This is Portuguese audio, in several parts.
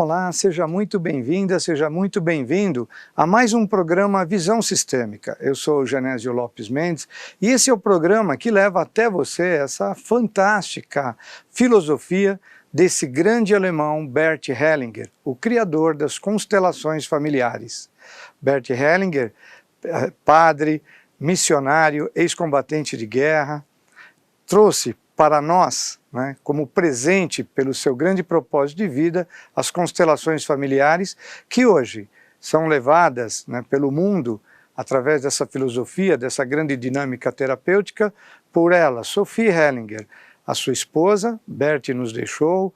Olá, seja muito bem-vinda, seja muito bem-vindo a mais um programa Visão Sistêmica. Eu sou o Genésio Lopes Mendes e esse é o programa que leva até você essa fantástica filosofia desse grande alemão Bert Hellinger, o criador das constelações familiares. Bert Hellinger, padre, missionário, ex-combatente de guerra, trouxe para nós, como presente pelo seu grande propósito de vida, as constelações familiares, que hoje são levadas pelo mundo, através dessa filosofia, dessa grande dinâmica terapêutica, por ela, Sophie Hellinger, a sua esposa. Bert nos deixou,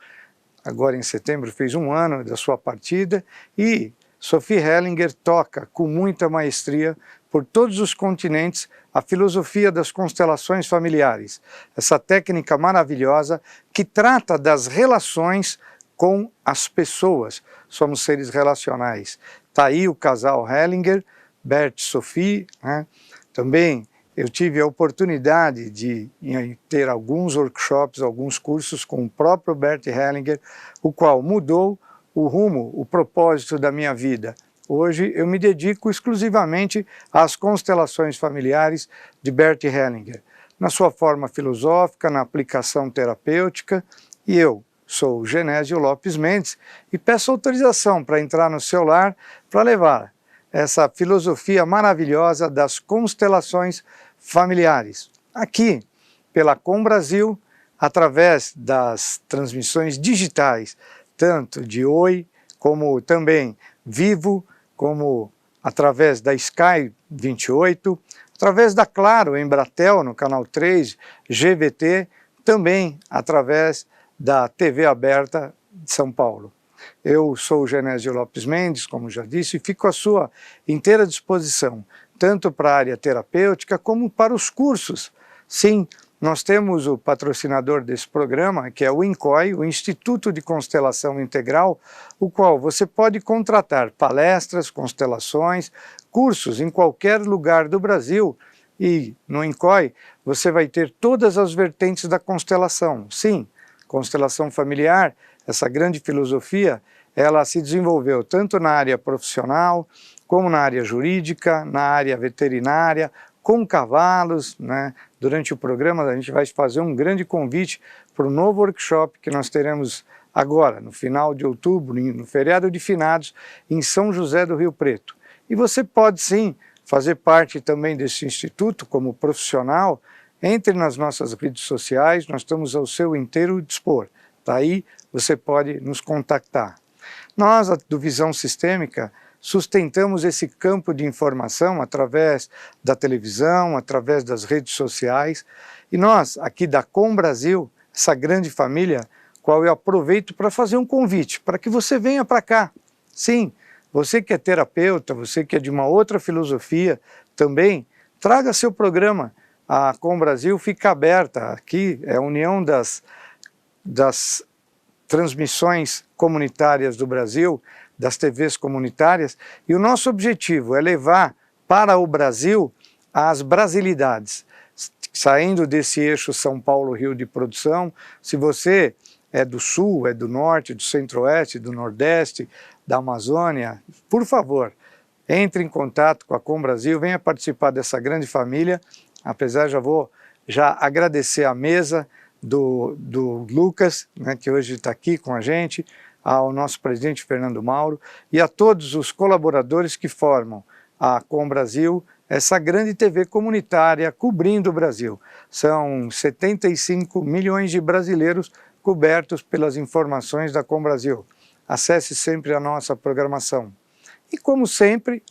agora em setembro fez 1 ano da sua partida, e Sophie Hellinger toca com muita maestria por todos os continentes a filosofia das constelações familiares, essa técnica maravilhosa que trata das relações com as pessoas. Somos seres relacionais. Está aí o casal Hellinger, Bert e Sophie. Também eu tive a oportunidade de ter alguns workshops, alguns cursos com o próprio Bert Hellinger, o qual mudou o rumo, o propósito da minha vida. Hoje eu me dedico exclusivamente às constelações familiares de Bert Hellinger, na sua forma filosófica, na aplicação terapêutica, e eu sou o Genésio Lopes Mendes e peço autorização para entrar no seu lar para levar essa filosofia maravilhosa das constelações familiares, aqui pela Com Brasil, através das transmissões digitais, tanto de Oi, como também Vivo, como através da Sky 28, através da Claro, Embratel, no canal 3, GVT, também através da TV aberta de São Paulo. Eu sou o Genésio Lopes Mendes, como já disse, e fico à sua inteira disposição, tanto para a área terapêutica como para os cursos. Sim, nós temos o patrocinador desse programa, que é o INCOI, o Instituto de Constelação Integral, o qual você pode contratar palestras, constelações, cursos em qualquer lugar do Brasil, e no INCOI você vai ter todas as vertentes da constelação. Sim, constelação familiar, essa grande filosofia, ela se desenvolveu tanto na área profissional, como na área jurídica, na área veterinária, com cavalos. Durante o programa a gente vai fazer um grande convite para o novo workshop que nós teremos agora, no final de outubro, no feriado de finados, em São José do Rio Preto. E você pode sim fazer parte também desse instituto como profissional. Entre nas nossas redes sociais, nós estamos ao seu inteiro dispor. Daí você pode nos contactar. Nós, do Visão Sistêmica, sustentamos esse campo de informação através da televisão, através das redes sociais, e nós, aqui da Com Brasil, essa grande família, qual eu aproveito para fazer um convite, para que você venha para cá. Sim, você que é terapeuta, você que é de uma outra filosofia, também traga seu programa. A Com Brasil fica aberta, aqui é a união das transmissões comunitárias do Brasil, das TVs comunitárias, e o nosso objetivo é levar para o Brasil as brasilidades, saindo desse eixo São Paulo-Rio de produção. Se você é do Sul, é do Norte, do Centro-Oeste, do Nordeste, da Amazônia, por favor, entre em contato com a Com Brasil, venha participar dessa grande família. Apesar, vou agradecer a mesa do Lucas, que hoje está aqui com a gente, ao nosso presidente Fernando Mauro e a todos os colaboradores que formam a Com Brasil, essa grande TV comunitária cobrindo o Brasil. São 75 milhões de brasileiros cobertos pelas informações da Com Brasil. Acesse sempre a nossa programação. E como sempre,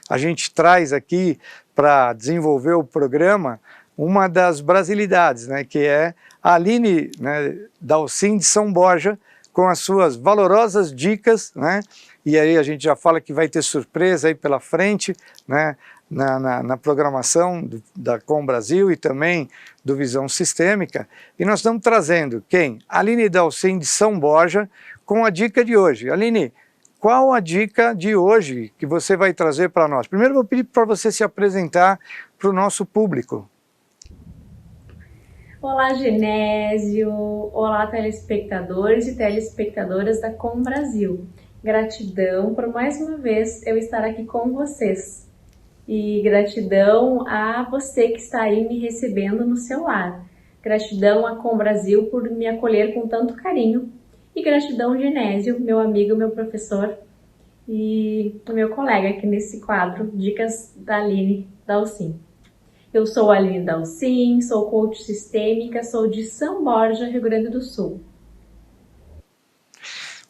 a gente traz aqui para desenvolver o programa uma das brasilidades, que é a Aline Dalcin de São Borja, com as suas valorosas dicas, e aí a gente já fala que vai ter surpresa aí pela frente, na programação da Com Brasil e também do Visão Sistêmica, e nós estamos trazendo quem? Aline Dalcin de São Borja, com a dica de hoje. Aline, qual a dica de hoje que você vai trazer para nós? Primeiro eu vou pedir para você se apresentar para o nosso público. Olá, Genésio! Olá, telespectadores e telespectadoras da Com Brasil. Gratidão por mais uma vez eu estar aqui com vocês. E gratidão a você que está aí me recebendo no seu lar. Gratidão a Com Brasil por me acolher com tanto carinho. E gratidão, Genésio, meu amigo, meu professor e meu colega aqui nesse quadro Dicas da Aline Dalcin. Eu sou a Aline Dalcin, sou coach sistêmica, sou de São Borja, Rio Grande do Sul.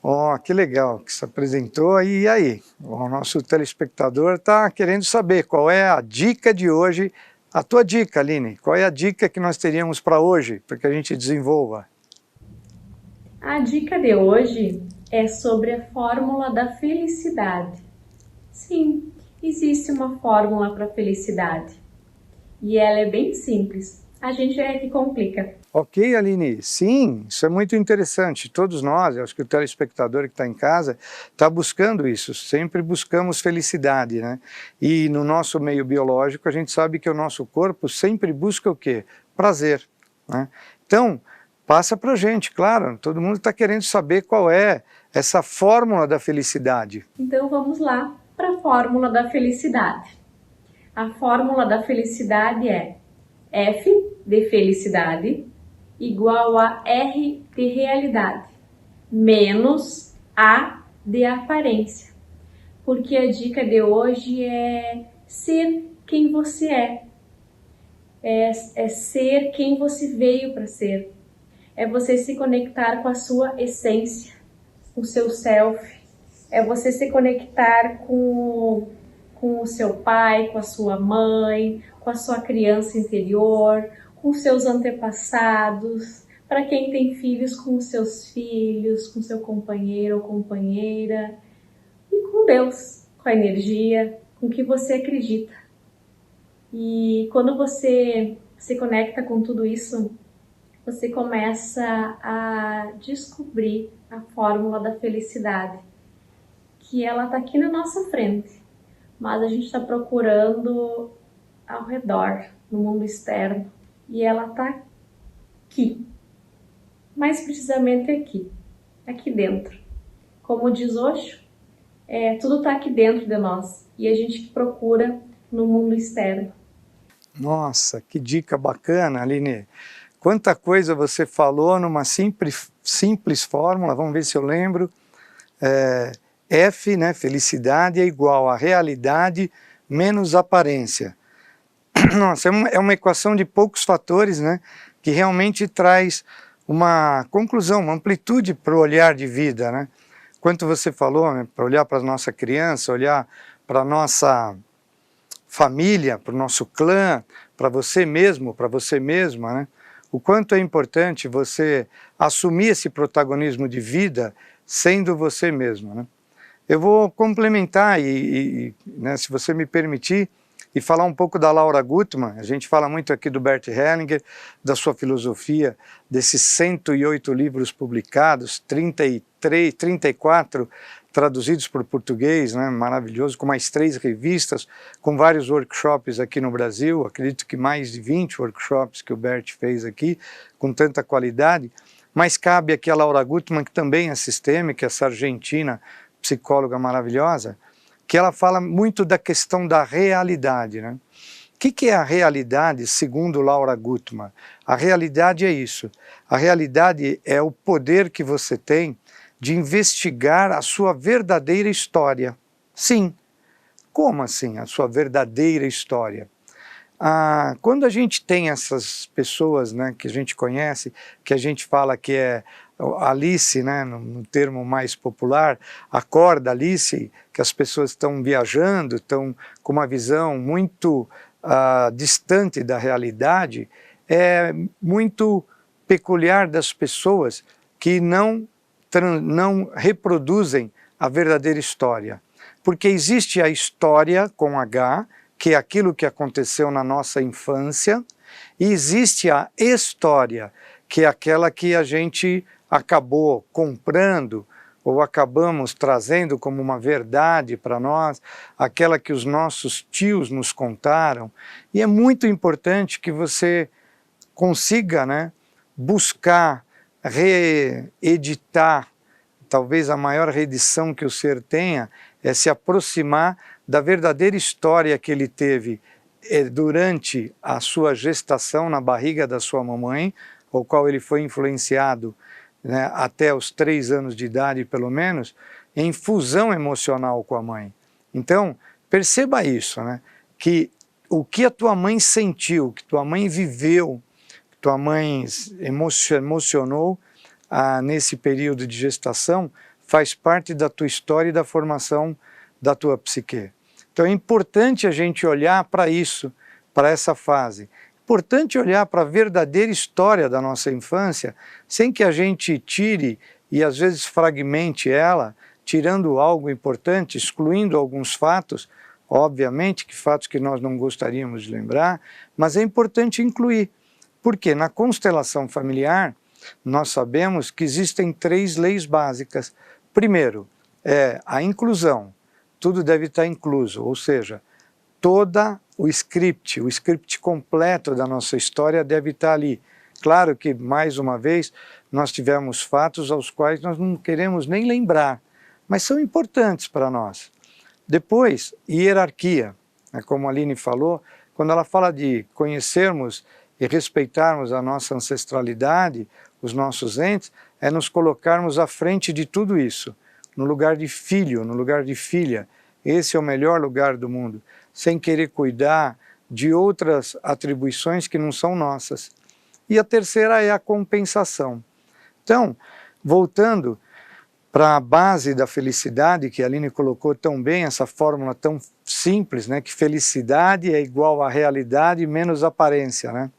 Oh, que legal que se apresentou. E aí, o nosso telespectador está querendo saber qual é a dica de hoje. A tua dica, Aline, qual é a dica que nós teríamos para hoje, para que a gente desenvolva? A dica de hoje é sobre a fórmula da felicidade. Sim, existe uma fórmula para a felicidade. E ela é bem simples. A gente é que complica. Ok, Aline, sim, isso é muito interessante. Todos nós, eu acho que o telespectador que está em casa está buscando isso, sempre buscamos felicidade, né? E no nosso meio biológico a gente sabe que o nosso corpo sempre busca o quê? Prazer, né? Então, passa para a gente, claro, todo mundo está querendo saber qual é essa fórmula da felicidade. Então vamos lá para a fórmula da felicidade. A fórmula da felicidade é F de felicidade igual a R de realidade, menos A de aparência. Porque a dica de hoje é ser quem você é ser quem você veio para ser. É você se conectar com a sua essência, com o seu self. É você se conectar com o seu pai, com a sua mãe, com a sua criança interior, com seus antepassados, para quem tem filhos, com os seus filhos, com seu companheiro ou companheira, e com Deus, com a energia, com o que você acredita. E quando você se conecta com tudo isso, você começa a descobrir a fórmula da felicidade, que ela está aqui na nossa frente, mas a gente está procurando ao redor, no mundo externo, e ela está aqui, mais precisamente aqui dentro. Como diz Osho, tudo está aqui dentro de nós, e a gente procura no mundo externo. Nossa, que dica bacana, Aline. Quanta coisa você falou numa simples fórmula, vamos ver se eu lembro. F, né, felicidade, é igual a realidade menos aparência. Nossa, é uma equação de poucos fatores, né, que realmente traz uma conclusão, uma amplitude para o olhar de vida, né? Quanto você falou, né, para olhar para a nossa criança, olhar para a nossa família, para o nosso clã, para você mesmo, para você mesma, né? O quanto é importante você assumir esse protagonismo de vida sendo você mesmo, né? Eu vou complementar né, se você me permitir, e falar um pouco da Laura Gutman. A gente fala muito aqui do Bert Hellinger, da sua filosofia, desses 108 livros publicados, 34 traduzidos para o português, né, maravilhoso, com mais 3 revistas, com vários workshops aqui no Brasil, acredito que mais de 20 workshops que o Bert fez aqui, com tanta qualidade, mas cabe aqui a Laura Gutman, que também é sistêmica, essa argentina, psicóloga maravilhosa, que ela fala muito da questão da realidade, né? O que é a realidade, segundo Laura Gutman? A realidade é isso. A realidade é o poder que você tem de investigar a sua verdadeira história. Sim. Como assim, a sua verdadeira história? Quando a gente tem essas pessoas, né, que a gente conhece, que a gente fala que é Alice, né, no termo mais popular, acorda Alice, que as pessoas estão viajando, estão com uma visão muito distante da realidade, é muito peculiar das pessoas que não reproduzem a verdadeira história. Porque existe a história com H, que é aquilo que aconteceu na nossa infância, e existe a história, que é aquela que a gente acabou comprando ou acabamos trazendo como uma verdade para nós, aquela que os nossos tios nos contaram. E é muito importante que você consiga, né, buscar, reeditar. Talvez a maior reedição que o ser tenha é se aproximar da verdadeira história que ele teve durante a sua gestação na barriga da sua mamãe, ao qual ele foi influenciado, né, até os 3 anos de idade, pelo menos, em fusão emocional com a mãe. Então, perceba isso, né, que o que a tua mãe sentiu, que tua mãe viveu, que tua mãe emocionou nesse período de gestação, faz parte da tua história e da formação da tua psique. Então é importante a gente olhar para isso, para essa fase. Importante olhar para a verdadeira história da nossa infância, sem que a gente tire e às vezes fragmente ela, tirando algo importante, excluindo alguns fatos, obviamente que fatos que nós não gostaríamos de lembrar, mas é importante incluir. Porque na constelação familiar, nós sabemos que existem 3 leis básicas. Primeiro, é a inclusão. Tudo deve estar incluso, ou seja, todo o script completo da nossa história deve estar ali. Claro que, mais uma vez, nós tivemos fatos aos quais nós não queremos nem lembrar, mas são importantes para nós. Depois, hierarquia, né, como a Aline falou, quando ela fala de conhecermos e respeitarmos a nossa ancestralidade, os nossos entes, é nos colocarmos à frente de tudo isso, no lugar de filho, no lugar de filha. Esse é o melhor lugar do mundo, sem querer cuidar de outras atribuições que não são nossas. E a terceira é a compensação. Então, voltando para a base da felicidade, que a Aline colocou tão bem, essa fórmula tão simples, né, que felicidade é igual a realidade menos aparência, né?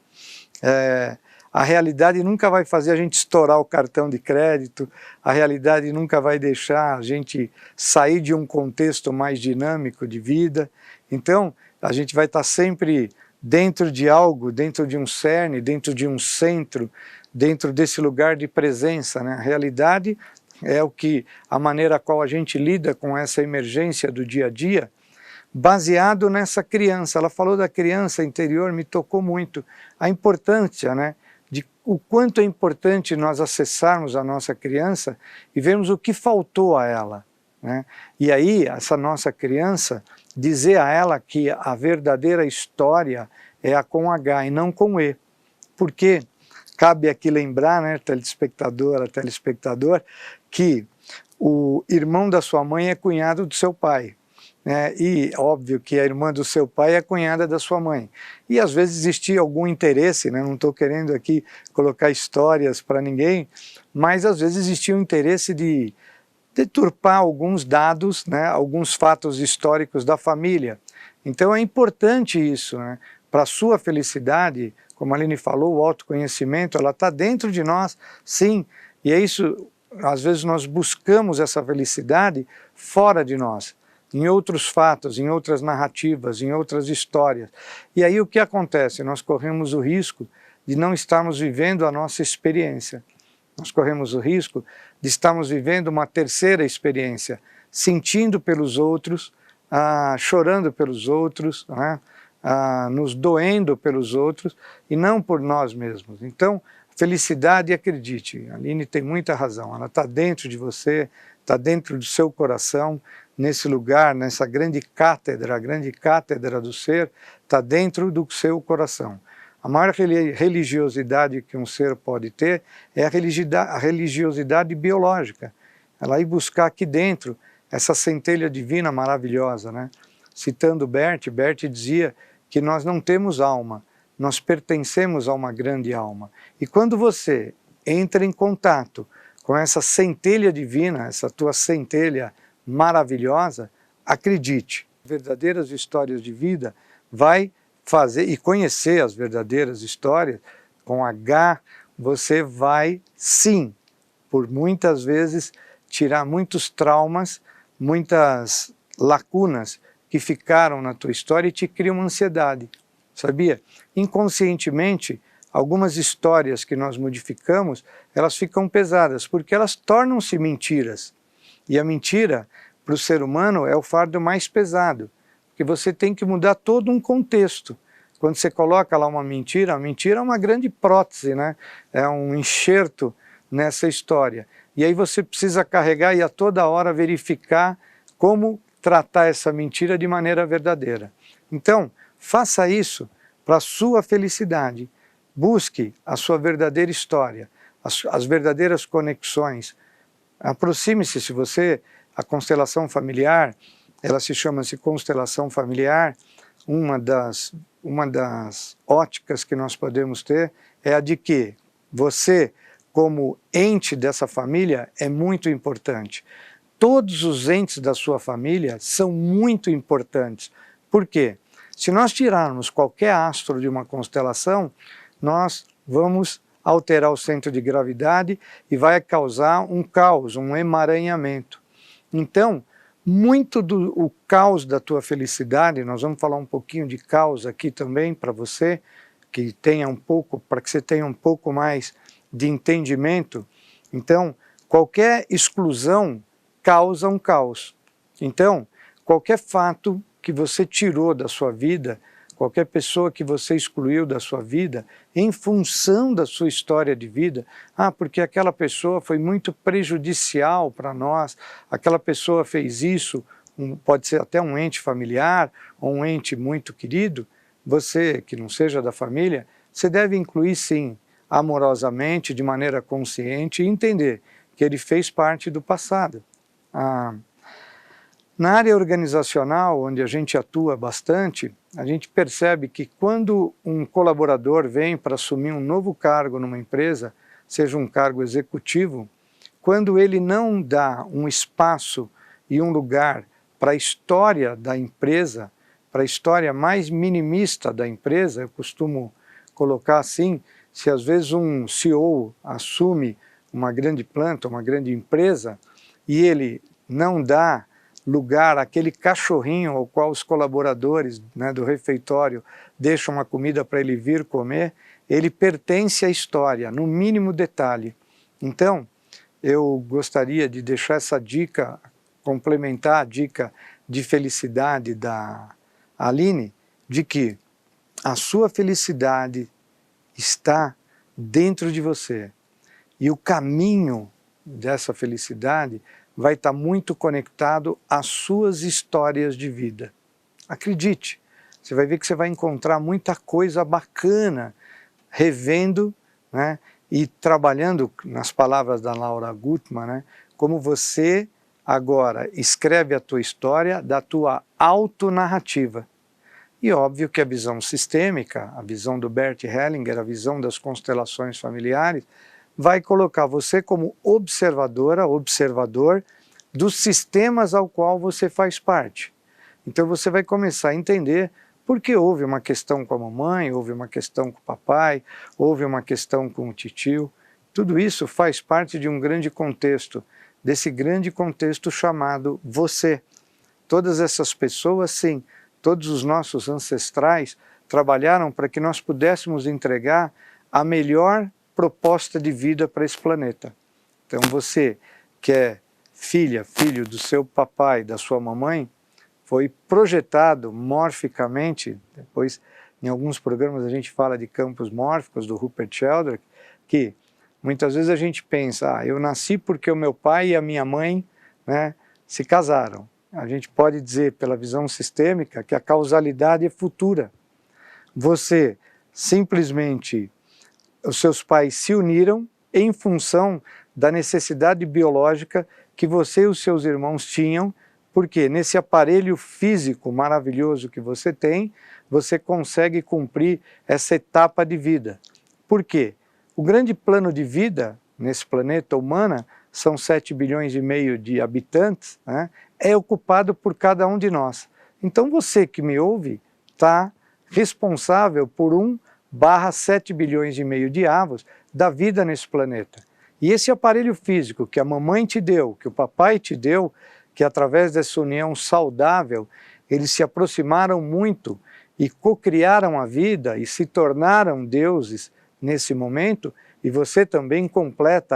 A realidade nunca vai fazer a gente estourar o cartão de crédito, a realidade nunca vai deixar a gente sair de um contexto mais dinâmico de vida. Então, a gente vai estar sempre dentro de algo, dentro de um cerne, dentro de um centro, dentro desse lugar de presença, né? A realidade é a maneira a qual a gente lida com essa emergência do dia a dia, baseado nessa criança. Ela falou da criança interior, me tocou muito. A importância, né? De o quanto é importante nós acessarmos a nossa criança e vermos o que faltou a ela, né? E aí, essa nossa criança, dizer a ela que a verdadeira história é a com H e não com E. Porque cabe aqui lembrar, né, telespectadora, telespectador, que o irmão da sua mãe é cunhado do seu pai. E óbvio que a irmã do seu pai é a cunhada da sua mãe. E às vezes existia algum interesse, né? Não estou querendo aqui colocar histórias para ninguém, mas às vezes existia um interesse de deturpar alguns dados, né? Alguns fatos históricos da família. Então é importante isso, né? Para a sua felicidade, como a Aline falou, o autoconhecimento, ela está dentro de nós, sim, e é isso, às vezes nós buscamos essa felicidade fora de nós, em outros fatos, em outras narrativas, em outras histórias. E aí o que acontece? Nós corremos o risco de não estarmos vivendo a nossa experiência. Nós corremos o risco de estarmos vivendo uma terceira experiência, sentindo pelos outros, chorando pelos outros, né? Nos doendo pelos outros e não por nós mesmos. Então, felicidade, acredite, a Aline tem muita razão, ela está dentro de você, está dentro do seu coração, nesse lugar, nessa grande cátedra, a grande cátedra do ser, está dentro do seu coração. A maior religiosidade que um ser pode ter é a religiosidade biológica. Ela ir buscar aqui dentro essa centelha divina maravilhosa, né? Citando Bert dizia que nós não temos alma, nós pertencemos a uma grande alma. E quando você entra em contato com essa centelha divina, essa tua centelha maravilhosa, acredite, verdadeiras histórias de vida vai fazer, e conhecer as verdadeiras histórias, com H, você vai sim, por muitas vezes, tirar muitos traumas, muitas lacunas que ficaram na tua história e te criam ansiedade, sabia? Inconscientemente, algumas histórias que nós modificamos, elas ficam pesadas, porque elas tornam-se mentiras. E a mentira, para o ser humano, é o fardo mais pesado, porque você tem que mudar todo um contexto. Quando você coloca lá uma mentira, a mentira é uma grande prótese, né? É um enxerto nessa história. E aí você precisa carregar e a toda hora verificar como tratar essa mentira de maneira verdadeira. Então, faça isso para a sua felicidade. Busque a sua verdadeira história, as verdadeiras conexões. Aproxime-se, se você, a constelação familiar, ela se chama-se constelação familiar, uma das óticas que nós podemos ter é a de que você, como ente dessa família, é muito importante. Todos os entes da sua família são muito importantes. Por quê? Se nós tirarmos qualquer astro de uma constelação, nós vamos alterar o centro de gravidade e vai causar um caos, um emaranhamento. Então, muito do caos da tua felicidade, nós vamos falar um pouquinho de caos aqui também para você, que tenha um pouco, para que você tenha um pouco mais de entendimento. Então, qualquer exclusão causa um caos. Então, qualquer fato que você tirou da sua vida, qualquer pessoa que você excluiu da sua vida, em função da sua história de vida, porque aquela pessoa foi muito prejudicial para nós, aquela pessoa fez isso, pode ser até um ente familiar, ou um ente muito querido, você, que não seja da família, você deve incluir sim, amorosamente, de maneira consciente, e entender que ele fez parte do passado. Na área organizacional, onde a gente atua bastante, a gente percebe que quando um colaborador vem para assumir um novo cargo numa empresa, seja um cargo executivo, quando ele não dá um espaço e um lugar para a história da empresa, para a história mais minimista da empresa, eu costumo colocar assim, se às vezes um CEO assume uma grande planta, uma grande empresa, e ele não dá lugar àquele cachorrinho ao qual os colaboradores, né, do refeitório deixam uma comida para ele vir comer, ele pertence à história, no mínimo detalhe. Então, eu gostaria de deixar essa dica, complementar a dica de felicidade da Aline, de que a sua felicidade está dentro de você. E o caminho dessa felicidade vai estar muito conectado às suas histórias de vida. Acredite, você vai ver que você vai encontrar muita coisa bacana, revendo, né, e trabalhando, nas palavras da Laura Gutman, né, como você agora escreve a tua história da tua autonarrativa. E óbvio que a visão sistêmica, a visão do Bert Hellinger, a visão das constelações familiares, vai colocar você como observadora, observador dos sistemas ao qual você faz parte. Então você vai começar a entender por que houve uma questão com a mamãe, houve uma questão com o papai, houve uma questão com o titio. Tudo isso faz parte de um grande contexto, desse grande contexto chamado você. Todas essas pessoas, sim, todos os nossos ancestrais trabalharam para que nós pudéssemos entregar a melhor proposta de vida para esse planeta. Então você que é filha, filho do seu papai, da sua mamãe, foi projetado morficamente, depois em alguns programas a gente fala de campos mórficos, do Rupert Sheldrake, que muitas vezes a gente pensa, eu nasci porque o meu pai e a minha mãe, né, se casaram. A gente pode dizer, pela visão sistêmica, que a causalidade é futura. Você simplesmente, os seus pais se uniram em função da necessidade biológica que você e os seus irmãos tinham, porque nesse aparelho físico maravilhoso que você tem, você consegue cumprir essa etapa de vida. Por quê? O grande plano de vida nesse planeta humano, são 7 bilhões e meio de habitantes, né, é ocupado por cada um de nós. Então você que me ouve está responsável por 1/7 bilhões e meio de avos da vida nesse planeta. E esse aparelho físico que a mamãe te deu, que o papai te deu, que através dessa união saudável, eles se aproximaram muito e cocriaram a vida e se tornaram deuses nesse momento, e você também completa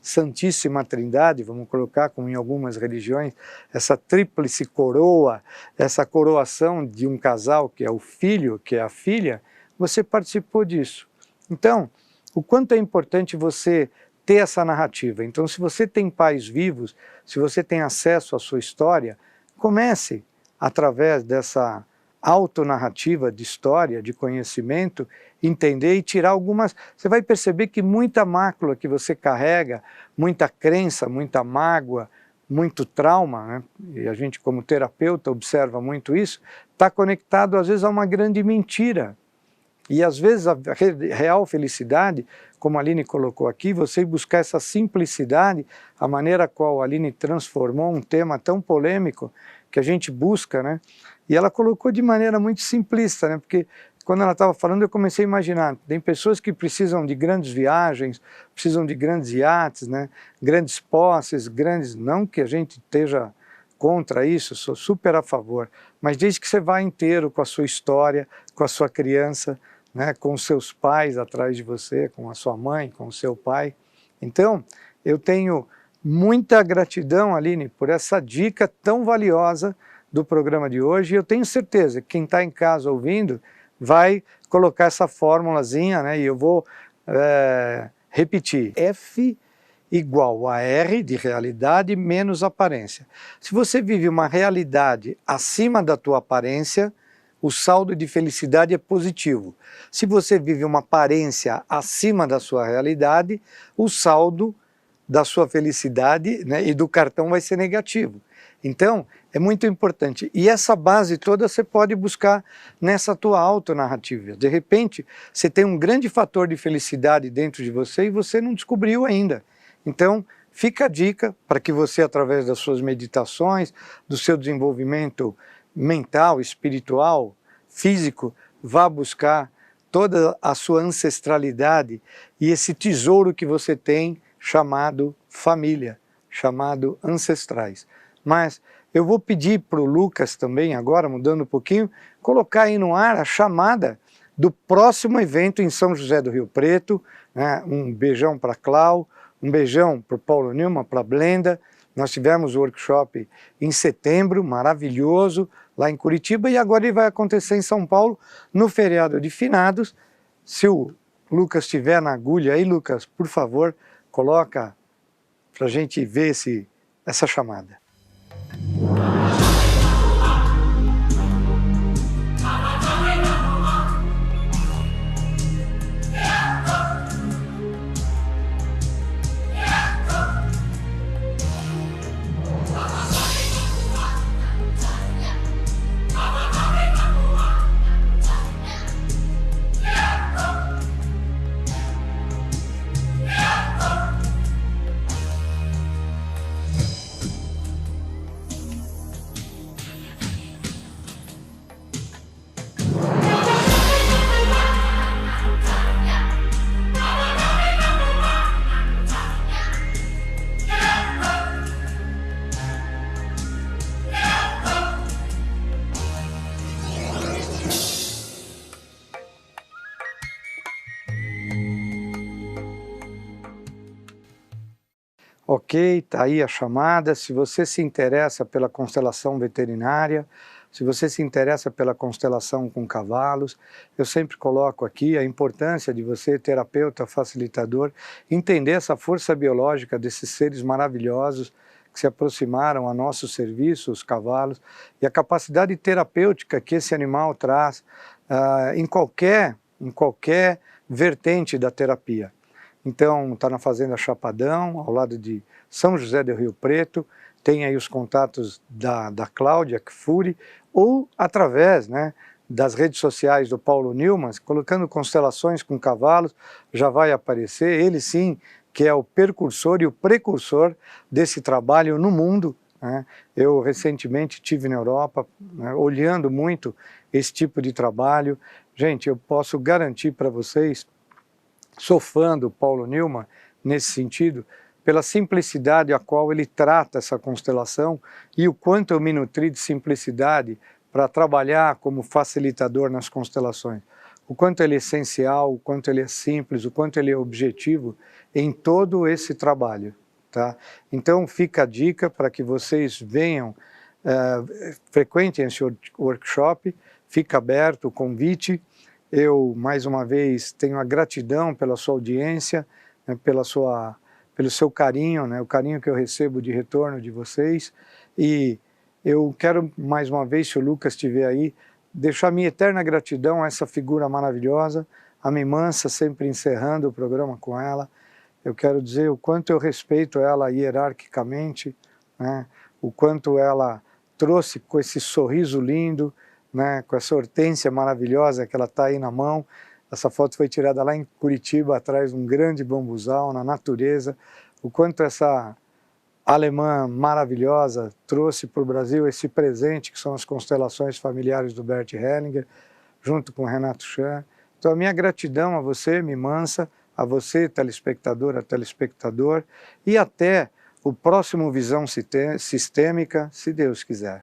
Santíssima Trindade, vamos colocar como em algumas religiões, essa tríplice coroa, essa coroação de um casal que é o filho, que é a filha, você participou disso. Então, o quanto é importante você ter essa narrativa. Então, se você tem pais vivos, se você tem acesso à sua história, comece através dessa autonarrativa de história, de conhecimento, entender e tirar algumas... Você vai perceber que muita mácula que você carrega, muita crença, muita mágoa, muito trauma, né? E a gente como terapeuta observa muito isso, está conectado às vezes a uma grande mentira. E às vezes a real felicidade, como a Aline colocou aqui, você buscar essa simplicidade, a maneira qual a Aline transformou um tema tão polêmico que a gente busca, né? E ela colocou de maneira muito simplista, né? Porque quando ela estava falando eu comecei a imaginar, tem pessoas que precisam de grandes viagens, precisam de grandes iates, né? Grandes posses, grandes... Não que a gente esteja contra isso, sou super a favor, mas desde que você vá inteiro com a sua história, com a sua criança, né, com os seus pais atrás de você, com a sua mãe, com o seu pai. Então, eu tenho muita gratidão, Aline, por essa dica tão valiosa do programa de hoje, e eu tenho certeza que quem está em casa ouvindo vai colocar essa formulazinha, né, e eu vou repetir. F igual a R de realidade menos aparência. Se você vive uma realidade acima da tua aparência, o saldo de felicidade é positivo. Se você vive uma aparência acima da sua realidade, o saldo da sua felicidade, né, e do cartão vai ser negativo. Então, é muito importante. E essa base toda você pode buscar nessa tua autonarrativa. De repente, você tem um grande fator de felicidade dentro de você e você não descobriu ainda. Então, fica a dica para que você, através das suas meditações, do seu desenvolvimento mental, espiritual, físico, vá buscar toda a sua ancestralidade e esse tesouro que você tem chamado família, chamado ancestrais. Mas eu vou pedir para o Lucas também, agora mudando um pouquinho, colocar aí no ar a chamada do próximo evento em São José do Rio Preto, né? Um beijão para a Clau, um beijão para o Paulo Nilman, para a Blenda. Nós tivemos o workshop em setembro, maravilhoso, lá em Curitiba, e agora ele vai acontecer em São Paulo, no feriado de finados. Se o Lucas estiver na agulha aí, Lucas, por favor, coloca para a gente ver essa chamada. Ok, está aí a chamada. Se você se interessa pela constelação veterinária, se você se interessa pela constelação com cavalos, eu sempre coloco aqui a importância de você, terapeuta, facilitador, entender essa força biológica desses seres maravilhosos que se aproximaram a nosso serviço, os cavalos, e a capacidade terapêutica que esse animal traz em qualquer vertente da terapia. Então, está na Fazenda Chapadão, ao lado de São José do Rio Preto, tem aí os contatos da Cláudia Kfouri, ou através, né, das redes sociais do Paulo Nilman, colocando constelações com cavalos, já vai aparecer, ele sim, que é o percursor e o precursor desse trabalho no mundo, né? Eu recentemente estive na Europa, né, olhando muito esse tipo de trabalho. Gente, eu posso garantir para vocês, sou fã do Paulo Nilman nesse sentido, pela simplicidade a qual ele trata essa constelação e o quanto eu me nutri de simplicidade para trabalhar como facilitador nas constelações. o quanto ele é essencial, o quanto ele é simples, o quanto ele é objetivo em todo esse trabalho. Tá? Então fica a dica para que vocês venham, frequentem esse workshop, fica aberto o convite. Eu, mais uma vez, tenho a gratidão pela sua audiência, né, pelo seu carinho, né, o carinho que eu recebo de retorno de vocês, e eu quero, mais uma vez, se o Lucas estiver aí, deixar minha eterna gratidão a essa figura maravilhosa, a Mimansa, sempre encerrando o programa com ela. Eu quero dizer o quanto eu respeito ela hierarquicamente, né, o quanto ela trouxe com esse sorriso lindo, né, com essa hortência maravilhosa que ela está aí na mão. Essa foto foi tirada lá em Curitiba, atrás de um grande bambuzal, na natureza. O quanto essa alemã maravilhosa trouxe para o Brasil esse presente, que são as constelações familiares do Bert Hellinger, junto com o Renato Chan. Então a minha gratidão a você, Mimansa, a você, telespectadora, telespectador, e até o próximo Visão Sistêmica, se Deus quiser.